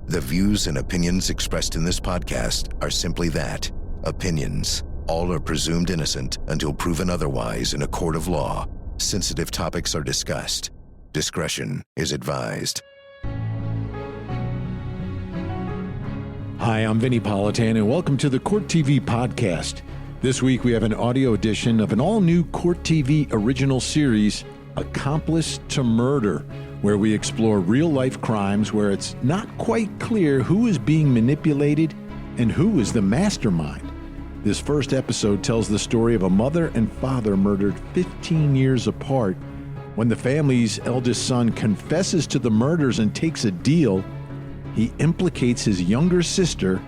The views and opinions expressed in this podcast are simply that, opinions. All are presumed innocent until proven otherwise in a court of law. Sensitive topics are discussed. Discretion is advised. Hi, I'm Vinnie Politan, and welcome to the Court TV podcast. This week we have an audio edition of an all-new Court TV original series, Accomplice to Murder, where we explore real-life crimes where it's not quite clear who is being manipulated and who is the mastermind. This first episode tells the story of a mother and father murdered 15 years apart. When the family's eldest son confesses to the murders and takes a deal, he implicates his younger sister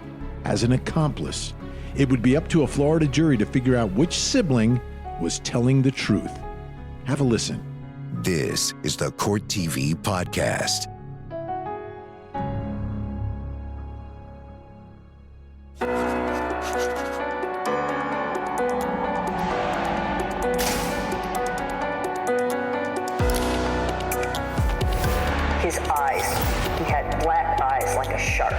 as an accomplice. It would be up to a Florida jury to figure out which sibling was telling the truth. Have a listen. This is the Court TV podcast. His eyes, he had black eyes like a shark.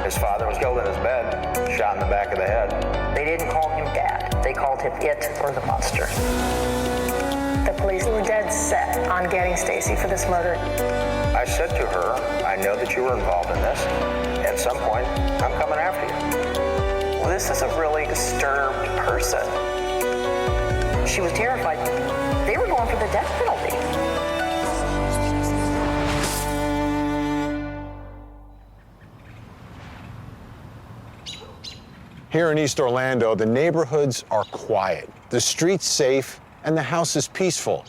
His father was killed in his bed, shot in the back of the head. They didn't call him Dad. They called him it or the monster. The police were dead set on getting Stacy for this murder. I said to her, I know that you were involved in this. At some point, I'm coming after you. Well, this is a really disturbed person. She was terrified. They were going for the death penalty. Here in East Orlando, the neighborhoods are quiet, the streets safe, and the house is peaceful.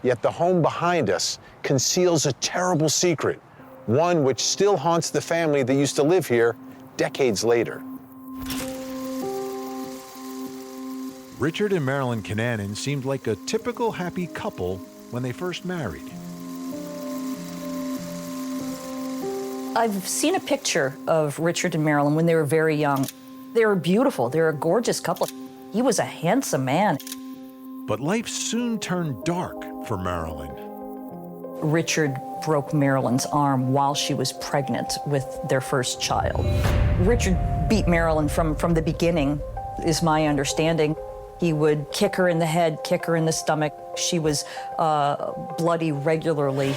Yet the home behind us conceals a terrible secret, one which still haunts the family that used to live here decades later. Richard and Marilyn Kananen seemed like a typical happy couple when they first married. I've seen a picture of Richard and Marilyn when they were very young. They were beautiful. They were a gorgeous couple. He was a handsome man. But life soon turned dark for Marilyn. Richard broke Marilyn's arm while she was pregnant with their first child. Richard beat Marilyn from the beginning, is my understanding. He would kick her in the head, kick her in the stomach. She was bloody regularly.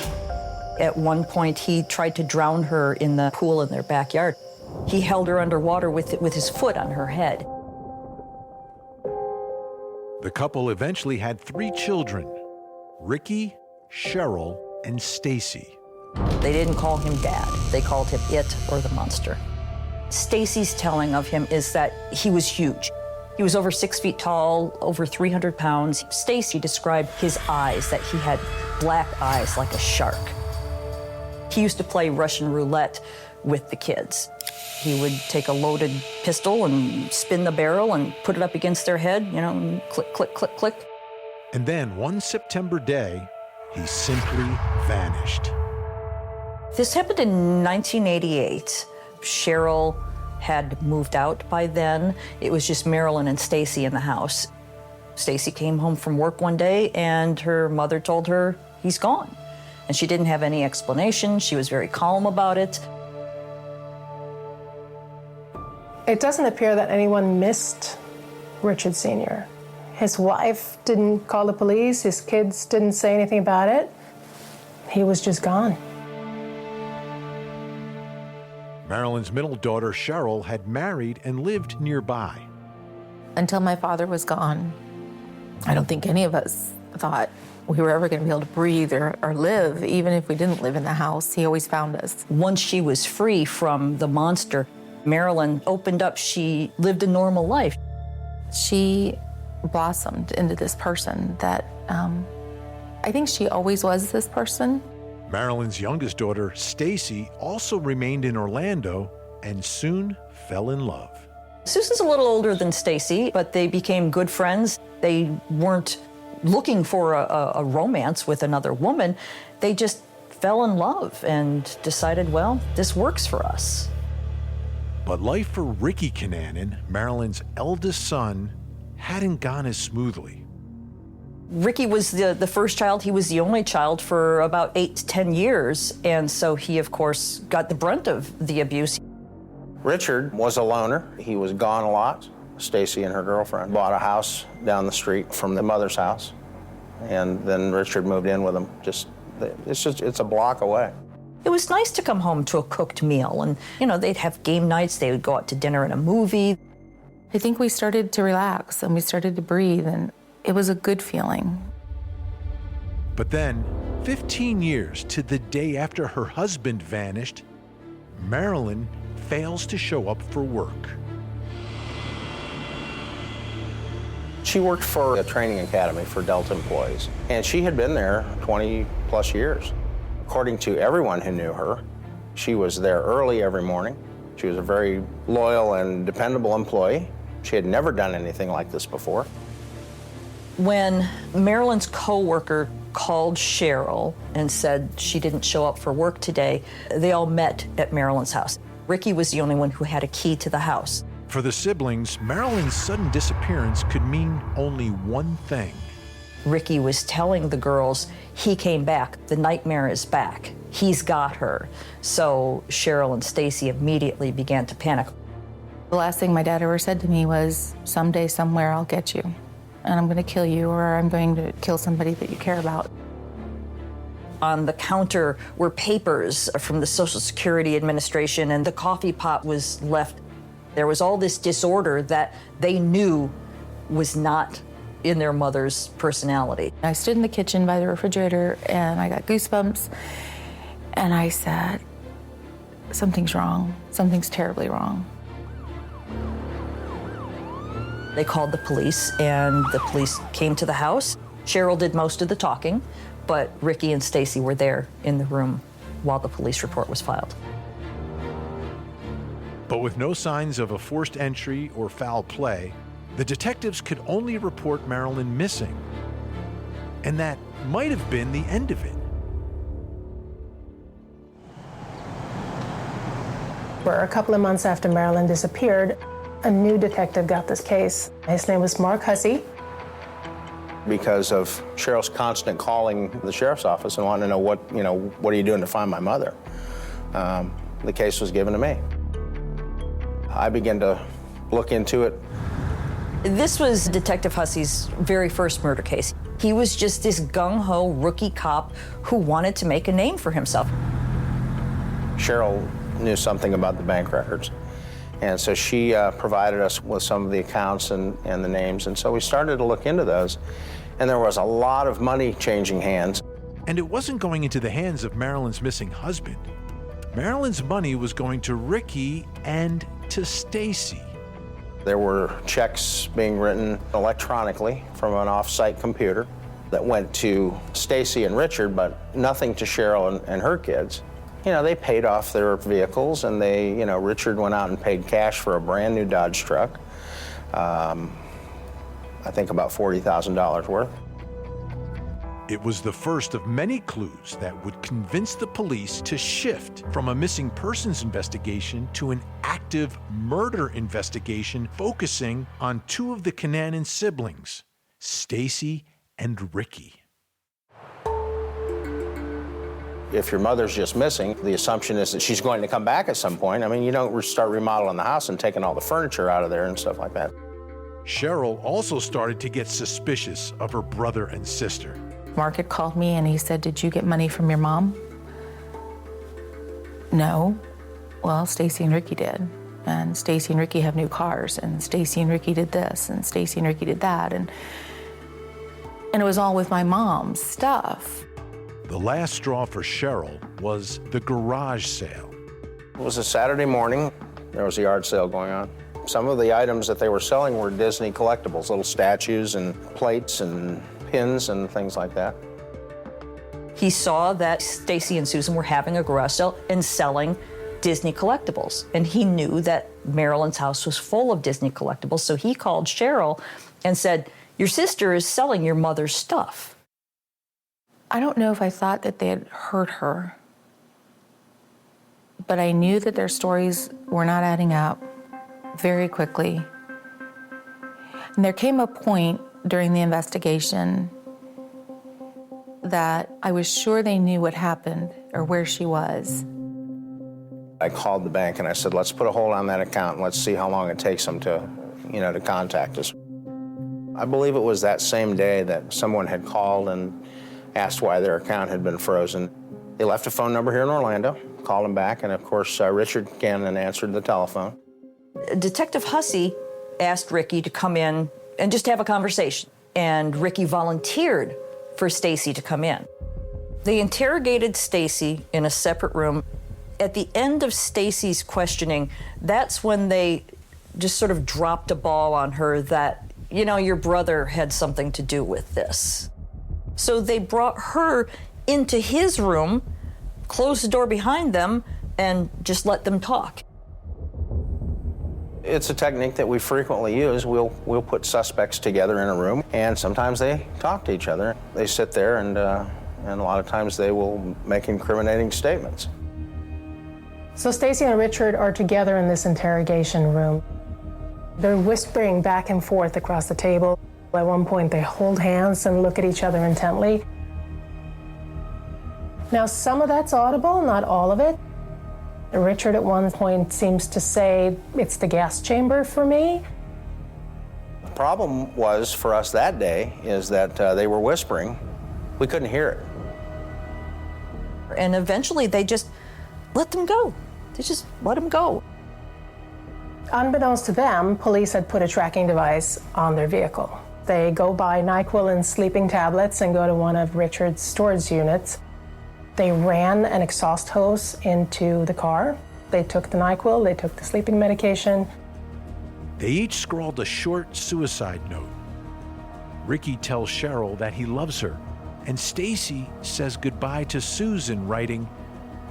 At one point, he tried to drown her in the pool in their backyard. He held her underwater with his foot on her head. The couple eventually had 3 children, Ricky, Cheryl, and Stacy. They didn't call him Dad. They called him it or the monster. Stacy's telling of him is that he was huge. He was over 6 feet tall, over 300 pounds. Stacy described his eyes, that he had black eyes like a shark. He used to play Russian roulette with the kids. He would take a loaded pistol and spin the barrel and put it up against their head, and click, click, click, click. And then one September day, he simply vanished. This happened in 1988. Cheryl had moved out by then. It was just Marilyn and Stacy in the house. Stacy came home from work one day and her mother told her he's gone. And she didn't have any explanation. She was very calm about it. It doesn't appear that anyone missed Richard Sr. His wife didn't call the police. His kids didn't say anything about it. He was just gone. Marilyn's middle daughter, Cheryl, had married and lived nearby. Until my father was gone, I don't think any of us thought we were ever going to be able to breathe or live, even if we didn't live in the house. He always found us. Once she was free from the monster, Marilyn opened up. She lived a normal life. She blossomed into this person that I think she always was this person. Marilyn's youngest daughter, Stacy, also remained in Orlando and soon fell in love. Susan's a little older than Stacy, but they became good friends. They weren't looking for a romance with another woman. They just fell in love and decided, well, this works for us. But life for Ricky Kananen, Marilyn's eldest son, hadn't gone as smoothly. Ricky was the first child. He was the only child for about 8 to 10 years. And so he, of course, got the brunt of the abuse. Richard was a loner. He was gone a lot. Stacy and her girlfriend bought a house down the street from the mother's house. And then Richard moved in with them. It's a block away. It was nice to come home to a cooked meal. And, you know, they'd have game nights. They would go out to dinner and a movie. I think we started to relax and we started to breathe, and it was a good feeling. But then, 15 years to the day after her husband vanished, Marilyn fails to show up for work. She worked for a training academy for Delta employees, and she had been there 20 plus years. According to everyone who knew her, she was there early every morning. She was a very loyal and dependable employee. She had never done anything like this before. When Marilyn's coworker called Cheryl and said she didn't show up for work today, they all met at Marilyn's house. Ricky was the only one who had a key to the house. For the siblings, Marilyn's sudden disappearance could mean only one thing. Ricky was telling the girls, he came back, the nightmare is back, he's got her. So Cheryl and Stacy immediately began to panic. The last thing my dad ever said to me was, someday, somewhere, I'll get you. And I'm going to kill you, or I'm going to kill somebody that you care about. On the counter were papers from the Social Security Administration, and the coffee pot was left. There was all this disorder that they knew was not in their mother's personality. I stood in the kitchen by the refrigerator, and I got goosebumps, and I said, something's wrong. Something's terribly wrong. They called the police, and the police came to the house. Cheryl did most of the talking, but Ricky and Stacy were there in the room while the police report was filed. But with no signs of a forced entry or foul play, the detectives could only report Marilyn missing. And that might have been the end of it. For a couple of months after Marilyn disappeared, a new detective got this case. His name was Mark Hussey. Because of Cheryl's constant calling the sheriff's office and wanting to know what are you doing to find my mother? The case was given to me. I began to look into it. This was Detective Hussey's very first murder case. He was just this gung-ho rookie cop who wanted to make a name for himself. Cheryl knew something about the bank records. And so she provided us with some of the accounts and the names. And so we started to look into those. And there was a lot of money changing hands. And it wasn't going into the hands of Marilyn's missing husband. Marilyn's money was going to Ricky and to Stacy. There were checks being written electronically from an off-site computer that went to Stacy and Richard, but nothing to Cheryl and her kids. You know, they paid off their vehicles, and Richard went out and paid cash for a brand new Dodge truck. I think about $40,000 worth. It was the first of many clues that would convince the police to shift from a missing persons investigation to an active murder investigation focusing on two of the Kananen siblings, Stacy and Ricky. If your mother's just missing, the assumption is that she's going to come back at some point. I mean, you don't start remodeling the house and taking all the furniture out of there and stuff like that. Cheryl also started to get suspicious of her brother and sister. Mark had called me and he said, "Did you get money from your mom?" No. Well, Stacy and Ricky did. And Stacy and Ricky have new cars, and Stacy and Ricky did this, and Stacy and Ricky did that. And it was all with my mom's stuff. The last straw for Cheryl was the garage sale. It was a Saturday morning. There was a yard sale going on. Some of the items that they were selling were Disney collectibles, little statues and plates and pins and things like that. He saw that Stacy and Susan were having a garage sale and selling Disney collectibles. And he knew that Marilyn's house was full of Disney collectibles, so he called Cheryl and said, "Your sister is selling your mother's stuff." I don't know if I thought that they had hurt her, but I knew that their stories were not adding up very quickly. And there came a point during the investigation that I was sure they knew what happened or where she was. I called the bank and I said, let's put a hold on that account and let's see how long it takes them to, to contact us. I believe it was that same day that someone had called and asked why their account had been frozen. They left a phone number here in Orlando, called them back, and of course, Richard Kananen answered the telephone. Detective Hussey asked Ricky to come in and just have a conversation, and Ricky volunteered for Stacy to come in. They interrogated Stacy in a separate room. At the end of Stacy's questioning, that's when they just sort of dropped a ball on her that, your brother had something to do with this. So they brought her into his room, closed the door behind them, and just let them talk. It's a technique that we frequently use. We'll put suspects together in a room, and sometimes they talk to each other. They sit there, and a lot of times they will make incriminating statements. So Stacy and Richard are together in this interrogation room. They're whispering back and forth across the table. At one point, they hold hands and look at each other intently. Now, some of that's audible, not all of it. Richard at one point seems to say, it's the gas chamber for me. The problem was for us that day is that they were whispering. We couldn't hear it. And eventually they just let them go. They just let them go. Unbeknownst to them, police had put a tracking device on their vehicle. They go buy NyQuil and sleeping tablets and go to one of Richard's storage units. They ran an exhaust hose into the car. They took the NyQuil, they took the sleeping medication. They each scrawled a short suicide note. Ricky tells Cheryl that he loves her, and Stacy says goodbye to Susan, writing,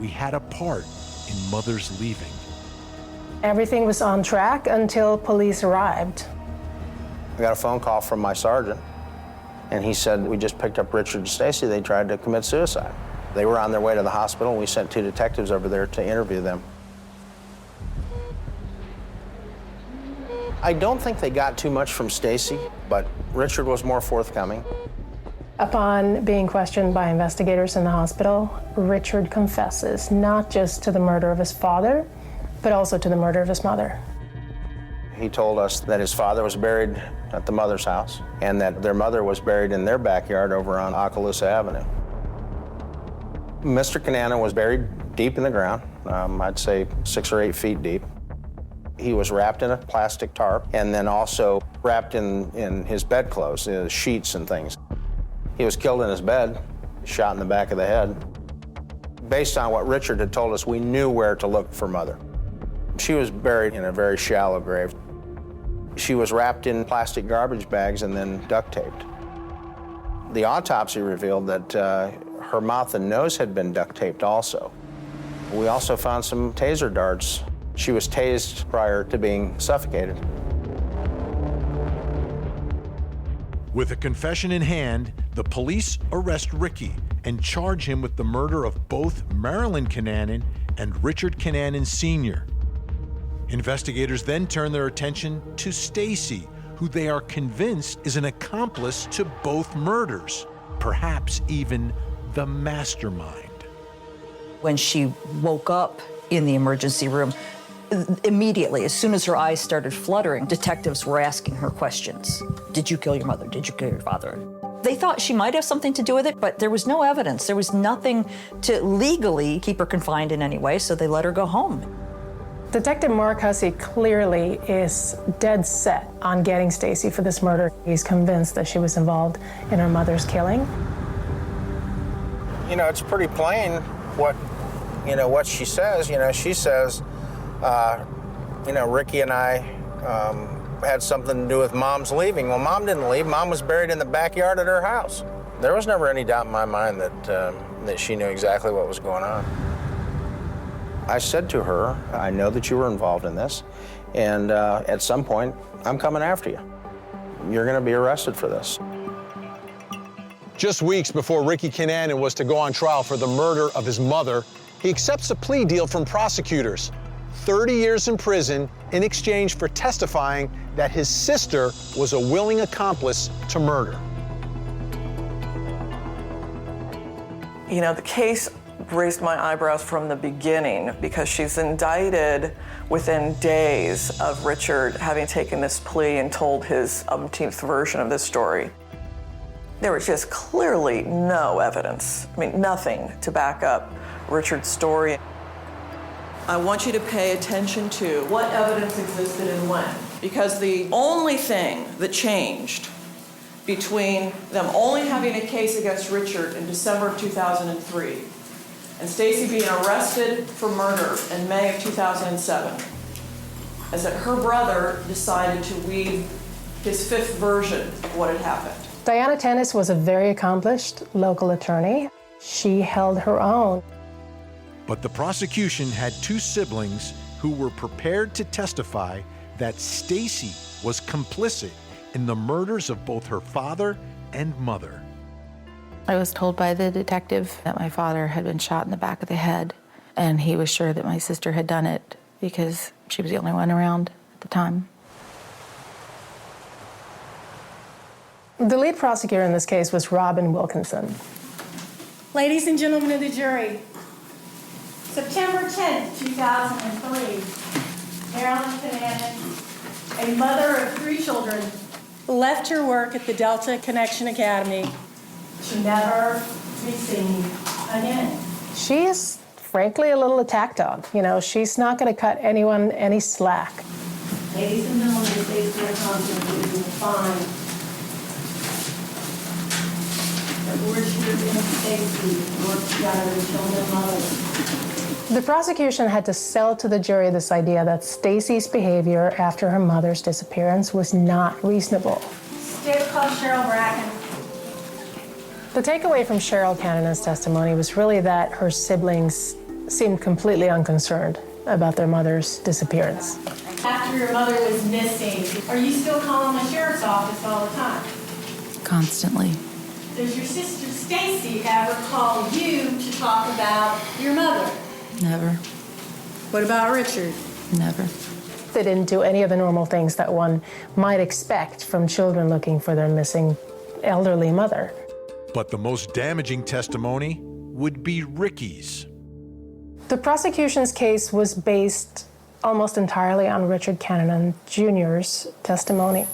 "We had a part in Mother's leaving." Everything was on track until police arrived. I got a phone call from my sergeant, and he said, we just picked up Richard and Stacy. They tried to commit suicide. They were on their way to the hospital, and we sent 2 detectives over there to interview them. I don't think they got too much from Stacy, but Richard was more forthcoming. Upon being questioned by investigators in the hospital, Richard confesses not just to the murder of his father, but also to the murder of his mother. He told us that his father was buried at the mother's house and that their mother was buried in their backyard over on Okaloosa Avenue. Mr. Kananen was buried deep in the ground, I'd say 6 or 8 feet deep. He was wrapped in a plastic tarp and then also wrapped in his bedclothes, sheets and things. He was killed in his bed, shot in the back of the head. Based on what Richard had told us, we knew where to look for Mother. She was buried in a very shallow grave. She was wrapped in plastic garbage bags and then duct taped. The autopsy revealed that her mouth and nose had been duct taped also. We also found some taser darts. She was tased prior to being suffocated. With a confession in hand, the police arrest Ricky and charge him with the murder of both Marilyn Kananen and Richard Kananen Sr. Investigators then turn their attention to Stacy, who they are convinced is an accomplice to both murders, perhaps even the mastermind. When she woke up in the emergency room, immediately, as soon as her eyes started fluttering, detectives were asking her questions. Did you kill your mother? Did you kill your father? They thought she might have something to do with it, but there was no evidence. There was nothing to legally keep her confined in any way, so they let her go home. Detective Mark Hussey clearly is dead set on getting Stacy for this murder. He's convinced that she was involved in her mother's killing. It's pretty plain what she says. She says, Ricky and I had something to do with Mom's leaving. Well, Mom didn't leave. Mom was buried in the backyard at her house. There was never any doubt in my mind that she knew exactly what was going on. I said to her, I know that you were involved in this, and at some point, I'm coming after you. You're going to be arrested for this. Just weeks before Ricky Kananen was to go on trial for the murder of his mother, he accepts a plea deal from prosecutors. 30 years in prison in exchange for testifying that his sister was a willing accomplice to murder. You know, the case raised my eyebrows from the beginning because she's indicted within days of Richard having taken this plea and told his umpteenth version of this story. There was just clearly no evidence, I mean, nothing to back up Richard's story. I want you to pay attention to what evidence existed and when, because the only thing that changed between them only having a case against Richard in December of 2003 and Stacy being arrested for murder in May of 2007 is that her brother decided to weave his fifth version of what had happened. Diana Tennis was a very accomplished local attorney. She held her own. But the prosecution had two siblings who were prepared to testify that Stacy was complicit in the murders of both her father and mother. I was told by the detective that my father had been shot in the back of the head, and he was sure that my sister had done it because she was the only one around at the time. The lead prosecutor in this case was Robin Wilkinson. Ladies and gentlemen of the jury, September 10th, 2003, Marilyn Kananen, a mother of 3 children, left her work at the Delta Connection Academy to never be seen again. She is, frankly, a little attack dog. You know, she's not going to cut anyone any slack. Ladies and gentlemen, the State's Court Constable is defined that Richard and Stacy worked together to kill their mother. The prosecution had to sell to the jury this idea that Stacy's behavior after her mother's disappearance was not reasonable. State called Cheryl Bracken. The takeaway from Cheryl Kananen's testimony was really that her siblings seemed completely unconcerned about their mother's disappearance. After your mother was missing, are you still calling the sheriff's office all the time? Constantly. Does your sister Stacy ever call you to talk about your mother? Never. What about Richard? Never. They didn't do any of the normal things that one might expect from children looking for their missing elderly mother. But the most damaging testimony would be Ricky's. The prosecution's case was based almost entirely on Richard Kananen Jr.'s testimony.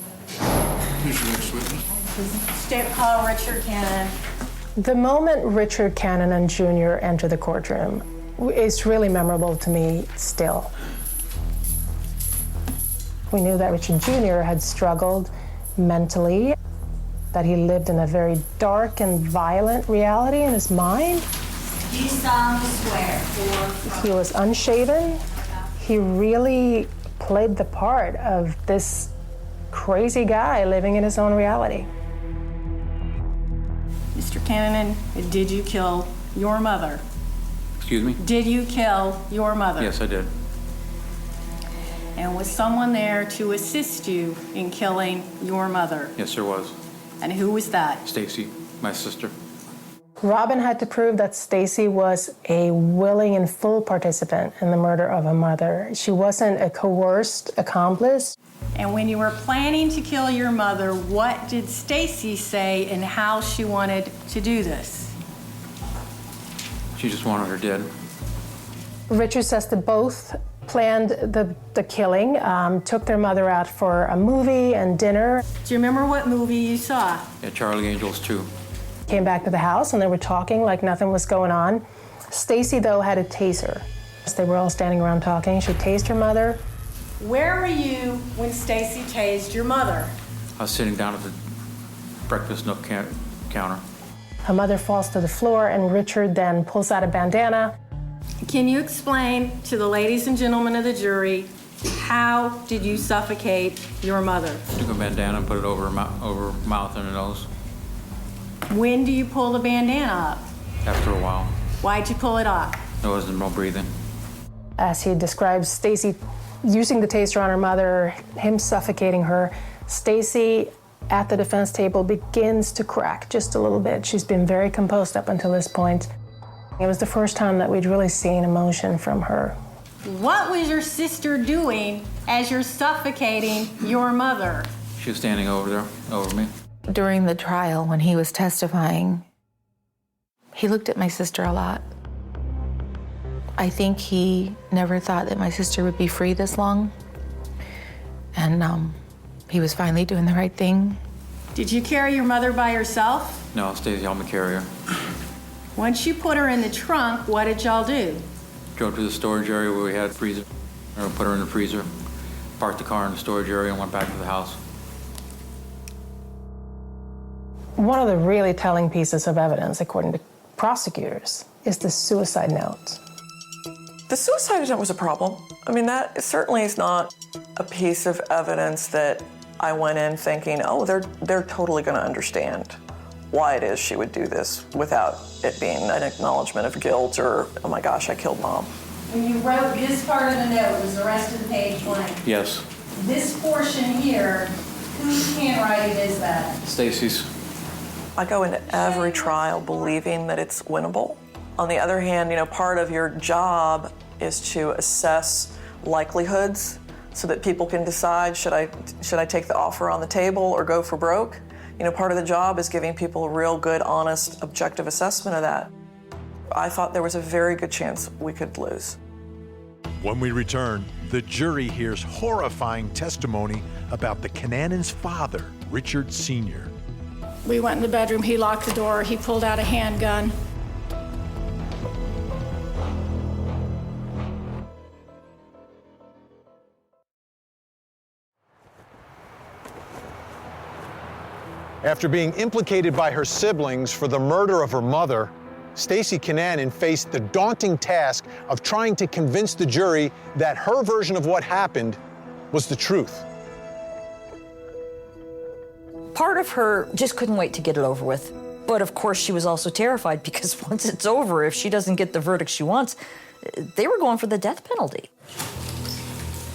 Who's your next witness? State call Richard Kananen. The moment Richard Kananen Jr. entered the courtroom is really memorable to me still. We knew that Richard Jr. had struggled mentally, that he lived in a very dark and violent reality in his mind. You solemnly swear. He was unshaven. He really played the part of this crazy guy living in his own reality. Mr. Kananen, did you kill your mother? Excuse me? Did you kill your mother? Yes, I did. And was someone there to assist you in killing your mother? Yes, there was. And who was that? Stacy, my sister. Robin had to prove that Stacy was a willing and full participant in the murder of her mother. She wasn't a coerced accomplice. And when you were planning to kill your mother, what did Stacy say and how she wanted to do this? She just wanted her dead. Richard says that both planned the killing, took their mother out for a movie and dinner. Do you remember what movie you saw? Yeah, Charlie Angels 2. Came back to the house and they were talking like nothing was going on. Stacy, though, had a taser. They were all standing around talking. She tased her mother. Where were you when Stacy tased your mother? I was sitting down at the breakfast nook counter. Her mother falls to the floor and Richard then pulls out a bandana. Can you explain to the ladies and gentlemen of the jury, how did you suffocate your mother? Took a bandana and put it over her mouth and her nose. When do you pull the bandana up? After a while. Why'd you pull it off? There wasn't no breathing. As he describes Stacy using the taser on her mother, him suffocating her, Stacy at the defense table begins to crack just a little bit. She's been very composed up until this point. It was the first time that we'd really seen emotion from her. What was your sister doing as you're suffocating your mother? She was standing over there, over me. During the trial, when he was testifying, He looked at my sister a lot. I think he never thought that my sister would be free this long. And he was finally doing the right thing. Did you carry your mother by yourself? No, Stacy, I'm a carrier. Once you put her in the trunk, what did y'all do? Drove to the storage area where we had freezer, or put her in the freezer, parked the car in the storage area and went back to the house. One of the really telling pieces of evidence, according to prosecutors, is the suicide note. The suicide note was a problem. I mean, that certainly is not a piece of evidence that I went in thinking, oh, they're totally going to understand why it is she would do this without it being an acknowledgement of guilt or, oh my gosh, I killed Mom. When you wrote this part of the note, was the rest of the page blank? Yes. This portion here, whose handwriting is that? Stacy's. I go into every trial believing that it's winnable. On the other hand, part of your job is to assess likelihoods so that people can decide, should I take the offer on the table or go for broke? Part of the job is giving people a real good, honest, objective assessment of that. I thought there was a very good chance we could lose. When we return, the jury hears horrifying testimony about the Kananen's father, Richard Sr. We went in the bedroom, he locked the door, he pulled out a handgun. After being implicated by her siblings for the murder of her mother, Stacy Kananen faced the daunting task of trying to convince the jury that her version of what happened was the truth. Part of her just couldn't wait to get it over with. But of course, she was also terrified because once it's over, if she doesn't get the verdict she wants, they were going for the death penalty.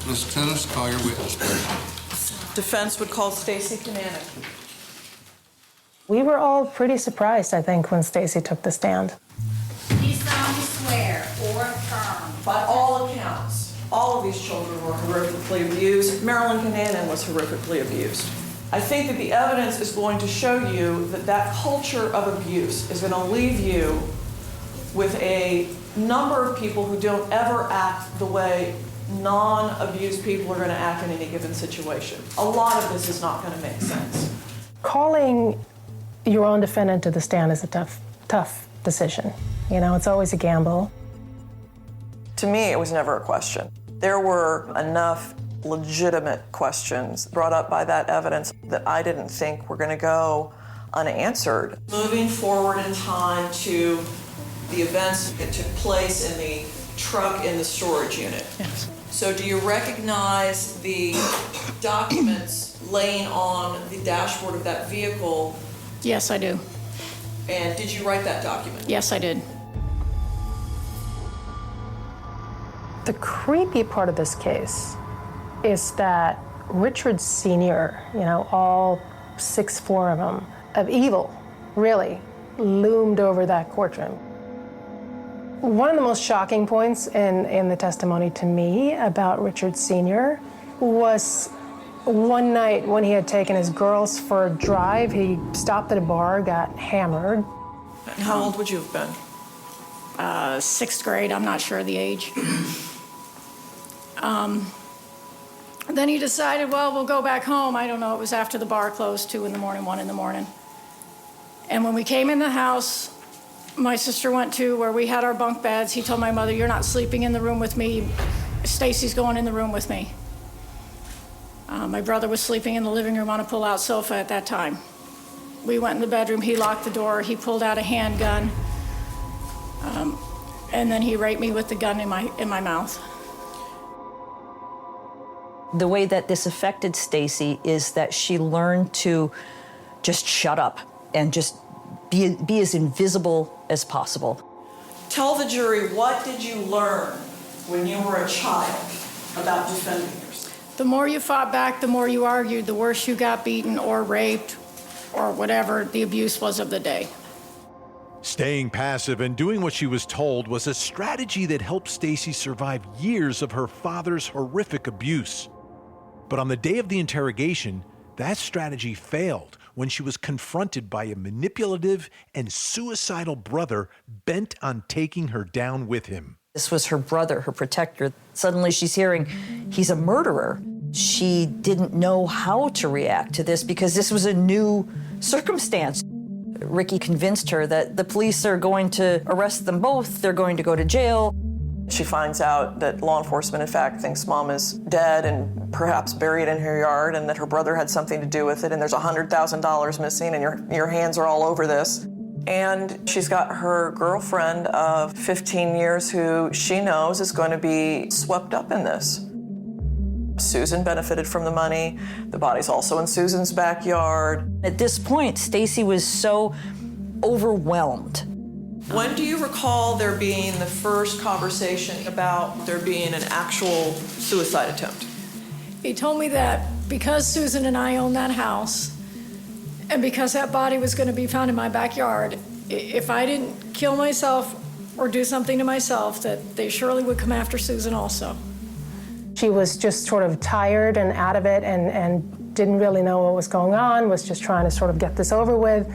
Ms. Tennis, call your witness, please. Defense would call Stacy Kananen. We were all pretty surprised, I think, when Stacy took the stand. He solemnly swear or affirm. By all accounts, all of these children were horrifically abused. Marilyn Kananen was horrifically abused. I think that the evidence is going to show you that that culture of abuse is going to leave you with a number of people who don't ever act the way non-abused people are going to act in any given situation. A lot of this is not going to make sense. Calling your own defendant to the stand is a tough decision. It's always a gamble. To me, it was never a question. There were enough legitimate questions brought up by that evidence that I didn't think were going to go unanswered. Moving forward in time to the events that took place in the truck in the storage unit. Yes. So do you recognize the documents laying on the dashboard of that vehicle? Yes, I do. And did you write that document? Yes, I did. The creepy part of this case is that Richard Sr., all 6'4" of them, of evil, really, loomed over that courtroom. One of the most shocking points in the testimony to me about Richard Sr. was one night when he had taken his girls for a drive. He stopped at a bar, got hammered. How old would you have been? 6th grade, I'm not sure of the age. Then he decided, well, we'll go back home. I don't know, it was after the bar closed, 2 in the morning, 1 in the morning. And when we came in the house, my sister went to where we had our bunk beds. He told my mother, you're not sleeping in the room with me. Stacy's going in the room with me. My brother was sleeping in the living room on a pull-out sofa at that time. We went in the bedroom, he locked the door, he pulled out a handgun, and then he raped me with the gun in my mouth. The way that this affected Stacy is that she learned to just shut up and just be as invisible as possible. Tell the jury, what did you learn when you were a child about defending yourself? The more you fought back, the more you argued, the worse you got beaten or raped or whatever the abuse was of the day. Staying passive and doing what she was told was a strategy that helped Stacy survive years of her father's horrific abuse. But on the day of the interrogation, that strategy failed when she was confronted by a manipulative and suicidal brother bent on taking her down with him. This was her brother, her protector. Suddenly she's hearing he's a murderer. She didn't know how to react to this because this was a new circumstance. Ricky convinced her that the police are going to arrest them both. They're going to go to jail. She finds out that law enforcement, in fact, thinks mom is dead and perhaps buried in her yard, and that her brother had something to do with it, and there's $100,000 missing, and your hands are all over this. And she's got her girlfriend of 15 years who she knows is going to be swept up in this. Susan benefited from the money. The body's also in Susan's backyard. At this point, Stacy was so overwhelmed. When do you recall there being the first conversation about there being an actual suicide attempt? He told me that because Susan and I own that house, and because that body was going to be found in my backyard, if I didn't kill myself or do something to myself, that they surely would come after Susan also. She was just sort of tired and out of it and didn't really know what was going on, was just trying to sort of get this over with.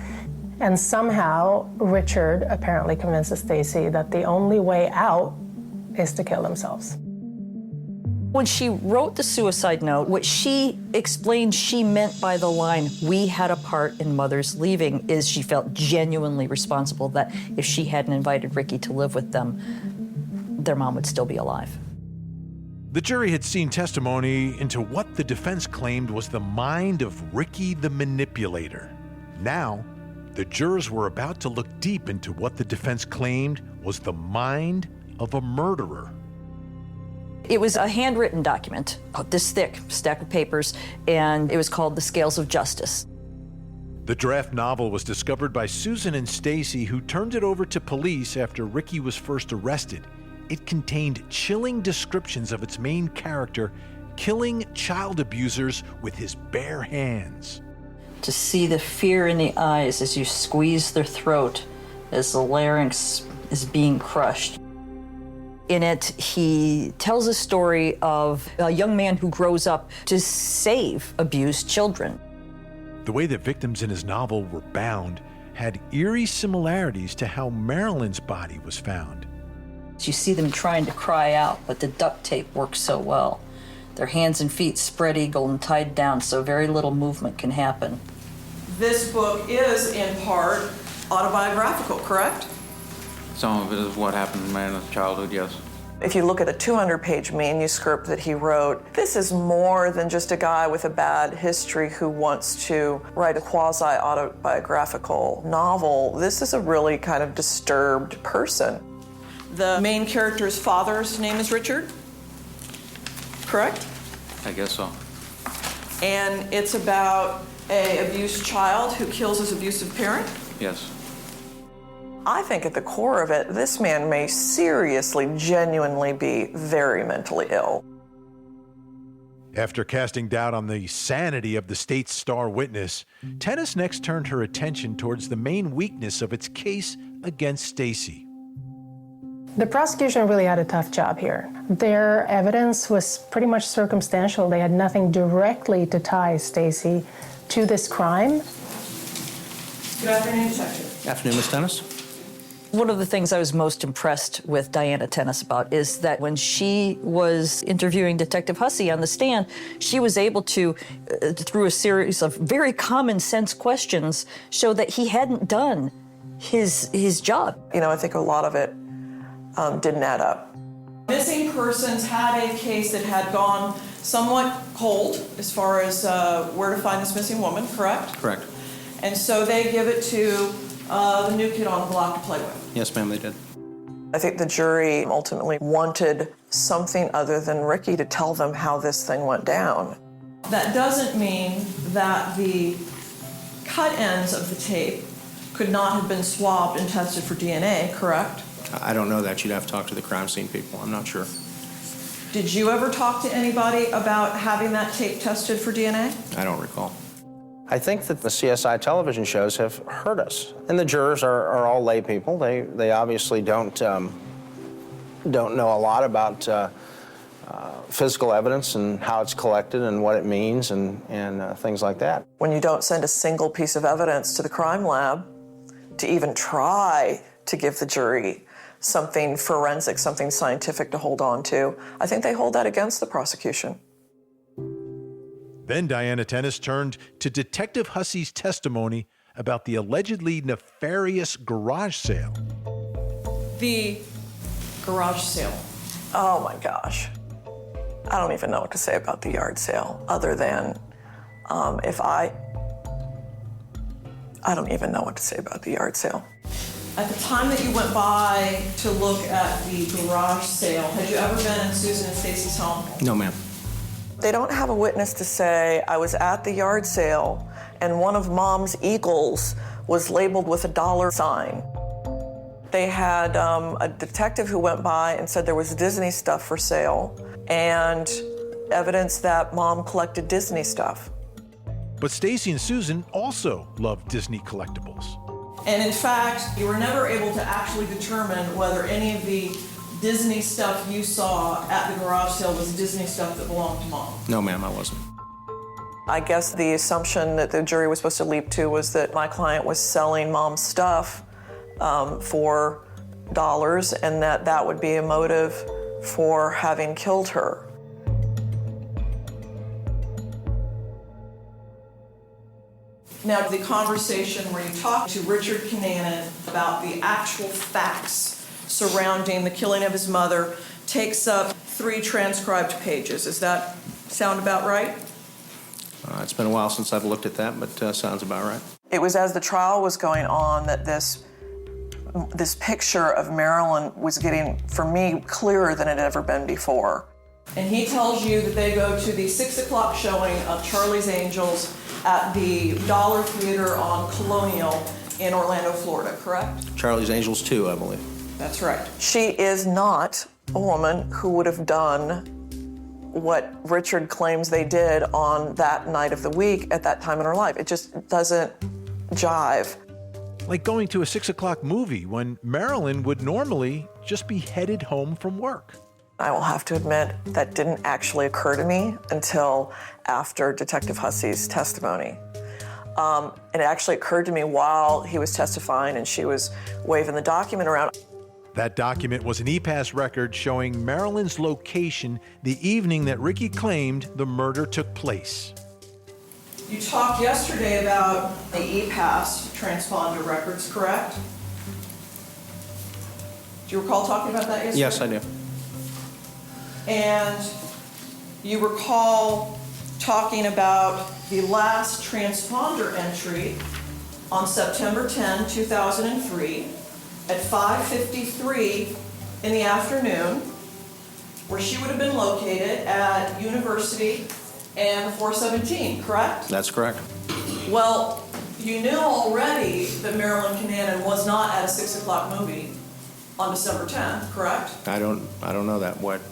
And somehow, Richard apparently convinces Stacy that the only way out is to kill themselves. When she wrote the suicide note, what she explained she meant by the line, "we had a part in Mother's leaving," is she felt genuinely responsible that if she hadn't invited Ricky to live with them, their mom would still be alive. The jury had seen testimony into what the defense claimed was the mind of Ricky the manipulator. Now, the jurors were about to look deep into what the defense claimed was the mind of a murderer. It was a handwritten document, about this thick, stack of papers, and it was called The Scales of Justice. The draft novel was discovered by Susan and Stacy, who turned it over to police after Ricky was first arrested. It contained chilling descriptions of its main character killing child abusers with his bare hands. To see the fear in the eyes as you squeeze their throat, as the larynx is being crushed. In it, he tells a story of a young man who grows up to save abused children. The way the victims in his novel were bound had eerie similarities to how Marilyn's body was found. You see them trying to cry out, but the duct tape works so well. Their hands and feet spread eagle and tied down so very little movement can happen. This book is, in part, autobiographical, correct? Some of it is what happened in my childhood, yes. If you look at a 200-page manuscript that he wrote, this is more than just a guy with a bad history who wants to write a quasi-autobiographical novel. This is a really kind of disturbed person. The main character's father's name is Richard, correct? I guess so. And it's about an abused child who kills his abusive parent? Yes. I think at the core of it, this man may seriously, genuinely be very mentally ill. After casting doubt on the sanity of the state's star witness, Tennis next turned her attention towards the main weakness of its case against Stacy. The prosecution really had a tough job here. Their evidence was pretty much circumstantial. They had nothing directly to tie Stacy to this crime. Good afternoon, Detective. Afternoon, Ms. Tennis. One of the things I was most impressed with Diana Tennis about is that when she was interviewing Detective Hussey on the stand, she was able to, through a series of very common sense questions, show that he hadn't done his job. You know, I think a lot of it didn't add up. Missing persons had a case that had gone somewhat cold as far as where to find this missing woman, correct? Correct. And so they give it to the new kid on the block to play with. Yes, ma'am, they did. I think the jury ultimately wanted something other than Ricky to tell them how this thing went down. That doesn't mean that the cut ends of the tape could not have been swabbed and tested for DNA, correct? I don't know that. You'd have to talk to the crime scene people. I'm not sure. Did you ever talk to anybody about having that tape tested for DNA? I don't recall. I think that the CSI television shows have hurt us. And the jurors are all lay people. They obviously don't know a lot about physical evidence and how it's collected and what it means and things like that. When you don't send a single piece of evidence to the crime lab to even try to give the jury something forensic, something scientific to hold on to, I think they hold that against the prosecution. Then Diana Tennis turned to Detective Hussey's testimony about the allegedly nefarious garage sale. The garage sale. Oh my gosh. I don't even know what to say about the yard sale other than I don't even know what to say about the yard sale. At the time that you went by to look at the garage sale, had you ever been in Susan and Stacy's home? No, ma'am. They don't have a witness to say, I was at the yard sale and one of Mom's eagles was labeled with a dollar sign. They had a detective who went by and said there was Disney stuff for sale and evidence that Mom collected Disney stuff. But Stacy and Susan also loved Disney collectibles. And in fact, you were never able to actually determine whether any of the Disney stuff you saw at the garage sale was Disney stuff that belonged to Mom. No, ma'am, I wasn't. I guess the assumption that the jury was supposed to leap to was that my client was selling Mom's stuff for dollars and that would be a motive for having killed her. Now, the conversation where you talked to Richard Kananen about the actual facts surrounding the killing of his mother takes up 3 transcribed pages. Does that sound about right? It's been a while since I've looked at that, but sounds about right. It was as the trial was going on that this picture of Marilyn was getting, for me, clearer than it had ever been before. And he tells you that they go to the 6 o'clock showing of Charlie's Angels at the Dollar Theater on Colonial in Orlando, Florida, correct? Charlie's Angels 2, I believe. That's right. She is not a woman who would have done what Richard claims they did on that night of the week at that time in her life. It just doesn't jive. Like going to a 6 o'clock movie when Marilyn would normally just be headed home from work. I will have to admit that didn't actually occur to me until after Detective Hussey's testimony. It actually occurred to me while he was testifying and she was waving the document around. That document was an E-Pass record showing Marilyn's location the evening that Ricky claimed the murder took place. You talked yesterday about the E-Pass transponder records, correct? Do you recall talking about that yesterday? Yes, I do. And you recall talking about the last transponder entry on September 10, 2003 at 5:53 in the afternoon, where she would have been located at University and 417, correct? That's correct. Well, you knew already that Marilyn Kananen was not at a 6 o'clock movie on December 10th, correct? I don't know that. What?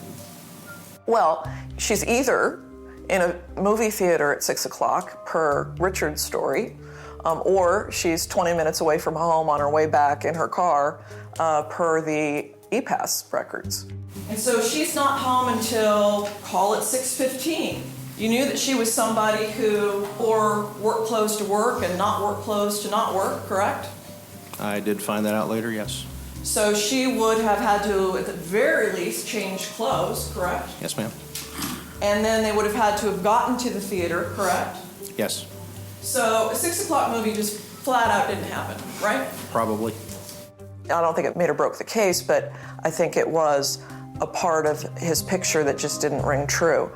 Well, she's either in a movie theater at 6 o'clock, per Richard's story, or she's 20 minutes away from home on her way back in her car, per the E-Pass records. And so she's not home until, call it 6:15. You knew that she was somebody who wore work clothes to work and not work clothes to not work, correct? I did find that out later, yes. So she would have had to, at the very least, change clothes, correct? Yes, ma'am. And then they would have had to have gotten to the theater, correct? Yes. So a 6 o'clock movie just flat out didn't happen, right? Probably. I don't think it made or broke the case, but I think it was a part of his picture that just didn't ring true.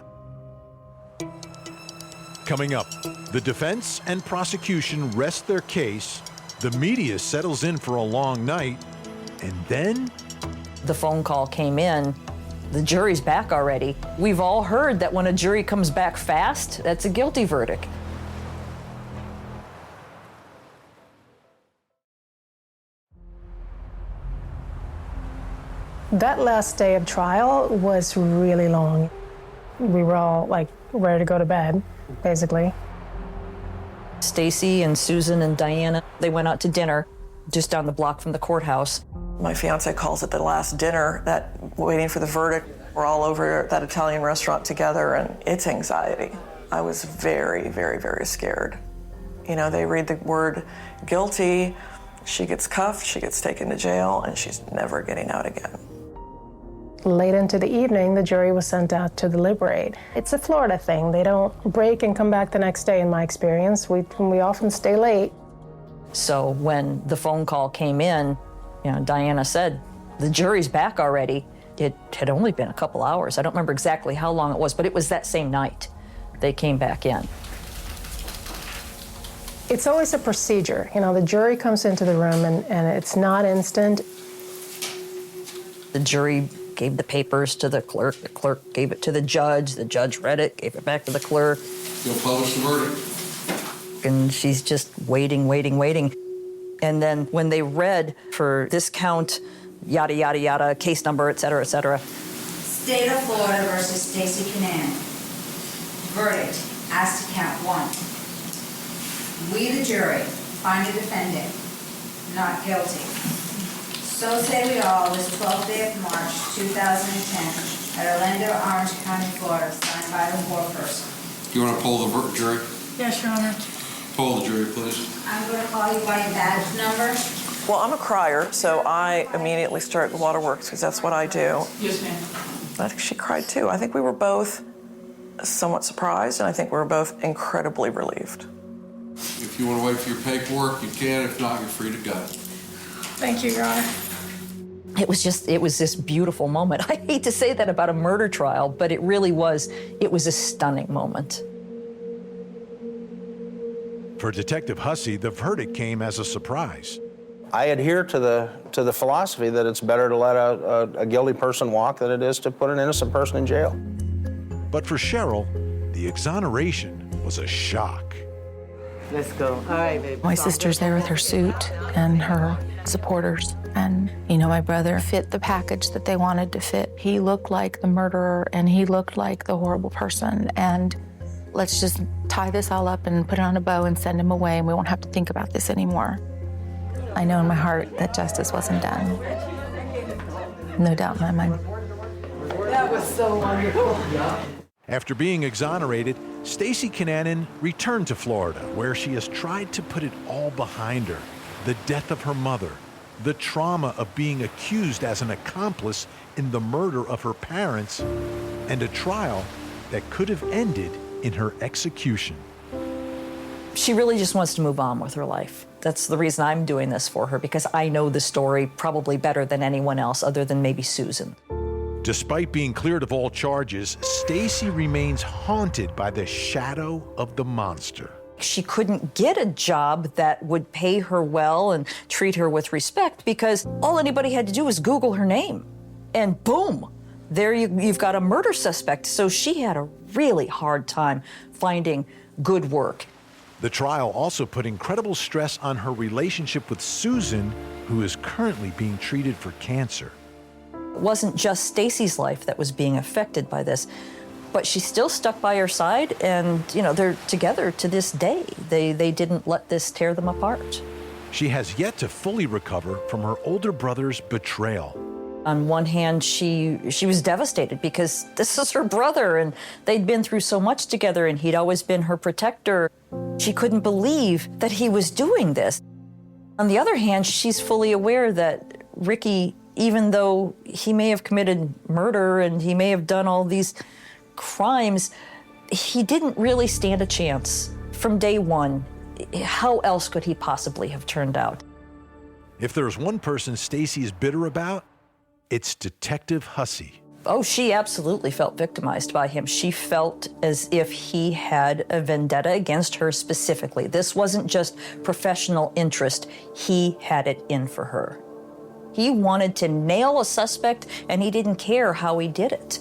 Coming up, the defense and prosecution rest their case, the media settles in for a long night, and then The phone call came in. The jury's back already. We've all heard that when a jury comes back fast, that's a guilty verdict. That last day of trial was really long. We were all like ready to go to bed, basically. Stacy and Susan and Diana, they went out to dinner just down the block from the courthouse. My fiance calls it the last dinner, that waiting for the verdict. We're all over at that Italian restaurant together, and it's anxiety. I was very, very, very scared. You know, they read the word guilty, she gets cuffed, she gets taken to jail, and she's never getting out again. Late into the evening, the jury was sent out to deliberate. It's a Florida thing. They don't break and come back the next day, in my experience. We often stay late. So when the phone call came in, you know, Diana said, the jury's back already. It had only been a couple hours. I don't remember exactly how long it was, but it was that same night they came back in. It's always a procedure. You know, the jury comes into the room and it's not instant. The jury gave the papers to the clerk gave it to the judge read it, gave it back to the clerk. You'll publish the verdict. And she's just waiting. And then when they read for this count, yada, yada, yada, case number, et cetera, et cetera. State of Florida versus Stacy Kananen. Verdict as to count 1. We, the jury, find the defendant not guilty. So say we all, this 12th day of March, 2010, at Orlando, Orange County, Florida, signed by the foreperson. Do you want to poll the jury? Yes, Your Honor. Poll the jury, please. I'm going to call you by your badge number. Well, I'm a crier, so I immediately start the waterworks because that's what I do. Yes, ma'am. I think she cried too. I think we were both somewhat surprised, and I think we were both incredibly relieved. If you want to wait for your paperwork, you can. If not, you're free to go. Thank you, Your Honor. It was this beautiful moment. I hate to say that about a murder trial, but it really was. It was a stunning moment. For Detective Hussey, the verdict came as a surprise. I adhere to the philosophy that it's better to let a guilty person walk than it is to put an innocent person in jail. But for Cheryl, the exoneration was a shock. Let's go. All right, baby. My sister's there with her suit and her supporters. And, you know, my brother fit the package that they wanted to fit. He looked like the murderer and he looked like the horrible person. And let's just tie this all up and put it on a bow and send him away, and we won't have to think about this anymore. I know in my heart that justice wasn't done. No doubt in my mind. That was so wonderful. After being exonerated, Stacy Kananen returned to Florida, where she has tried to put it all behind her. The death of her mother, the trauma of being accused as an accomplice in the murder of her parents, and a trial that could have ended in her execution. She really just wants to move on with her life. That's the reason I'm doing this for her, because I know the story probably better than anyone else, other than maybe Susan. Despite being cleared of all charges, Stacy remains haunted by the shadow of the monster. She couldn't get a job that would pay her well and treat her with respect, because all anybody had to do was Google her name. And boom, there you've got a murder suspect. So she had a really hard time finding good work. The trial also put incredible stress on her relationship with Susan, who is currently being treated for cancer. It wasn't just Stacy's life that was being affected by this, but she still stuck by her side, and you know, they're together to this day. They didn't let this tear them apart. She has yet to fully recover from her older brother's betrayal. On one hand, she was devastated because this is her brother, and they'd been through so much together, and he'd always been her protector. She couldn't believe that he was doing this. On the other hand, she's fully aware that Ricky, even though he may have committed murder and he may have done all these crimes, he didn't really stand a chance from day one. How else could he possibly have turned out? If there's one person Stacy is bitter about, it's Detective Hussey. Oh, she absolutely felt victimized by him. She felt as if he had a vendetta against her specifically. This wasn't just professional interest. He had it in for her. He wanted to nail a suspect, and he didn't care how he did it.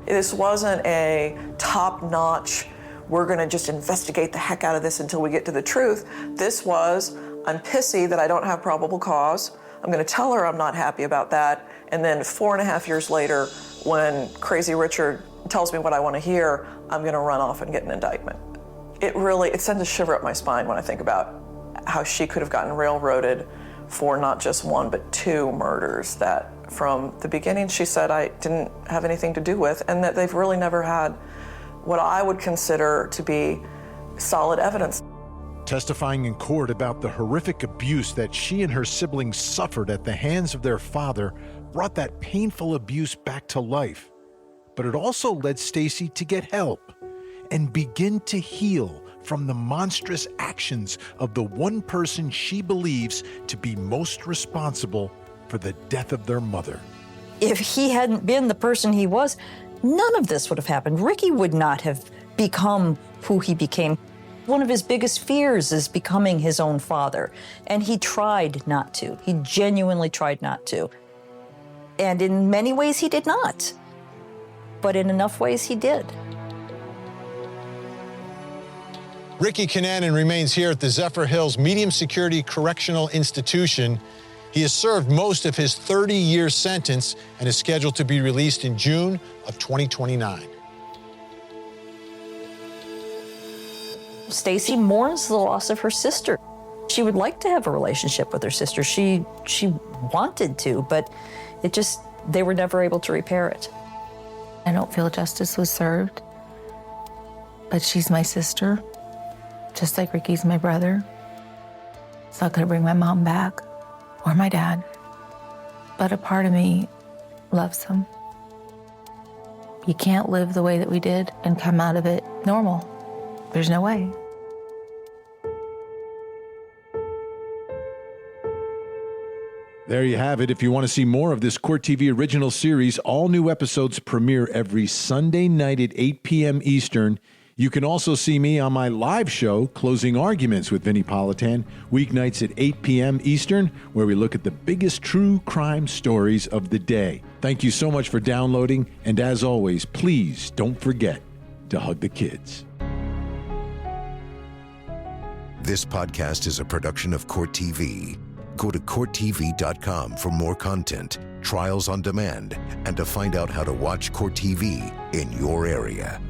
This wasn't a top-notch, we're gonna just investigate the heck out of this until we get to the truth. This was, I'm pissy that I don't have probable cause. I'm gonna tell her I'm not happy about that. And then 4.5 years later, when Crazy Richard tells me what I wanna hear, I'm gonna run off and get an indictment. It sends a shiver up my spine when I think about how she could have gotten railroaded for not just one, but 2 murders that from the beginning, she said I didn't have anything to do with, and that they've really never had what I would consider to be solid evidence. Testifying in court about the horrific abuse that she and her siblings suffered at the hands of their father brought that painful abuse back to life. But it also led Stacy to get help and begin to heal from the monstrous actions of the one person she believes to be most responsible for the death of their mother. If he hadn't been the person he was, none of this would have happened. Ricky would not have become who he became. One of his biggest fears is becoming his own father, and he tried not to. He genuinely tried not to. And in many ways he did not, but in enough ways he did. Ricky Kananen remains here at the Zephyr Hills Medium Security Correctional Institution. He has served most of his 30-year sentence and is scheduled to be released in June of 2029. Stacy mourns the loss of her sister. She would like to have a relationship with her sister. She wanted to, but they were never able to repair it. I don't feel justice was served, but she's my sister, just like Ricky's my brother. It's not gonna bring my mom back or my dad, but a part of me loves them. You can't live the way that we did and come out of it normal. There's no way. There you have it. If you want to see more of this Court TV original series, all new episodes premiere every Sunday night at 8 p.m. Eastern. You can also see me on my live show, Closing Arguments with Vinnie Politan, weeknights at 8 p.m. Eastern, where we look at the biggest true crime stories of the day. Thank you so much for downloading, and as always, please don't forget to hug the kids. This podcast is a production of Court TV. Go to CourtTV.com for more content, trials on demand, and to find out how to watch Court TV in your area.